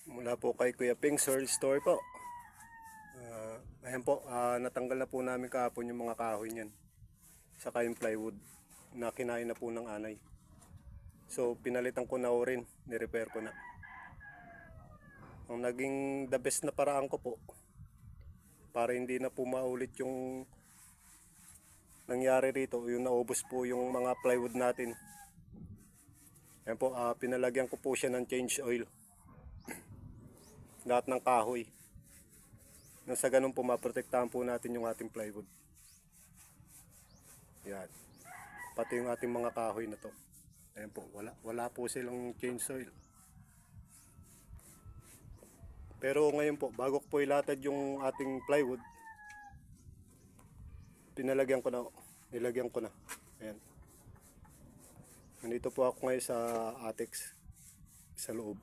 Mula po kay Kuya Ping Soil Store po. Ayan po, natanggal na po namin kahapon yung mga kahoy niyan. Saka yung plywood na kinain na po ng anay. So pinalitan ko na rin, ni-repair ko na. Ang naging the best na paraan ko po para hindi na po maulit yung nangyari rito, yung naubos po yung mga plywood natin. Ayan po, pinalagyan ko po siya ng change oil. Lahat ng kahoy. Nang sa ganun po maprotektahan po natin yung ating plywood. Yan. Pati yung ating mga kahoy na to. Ayan po, wala po silang change oil. Pero ngayon po, bago ko po ilatad yung ating plywood, nilagyan ko na. Ayan. Nandito po ako ngayon sa Atex sa loob.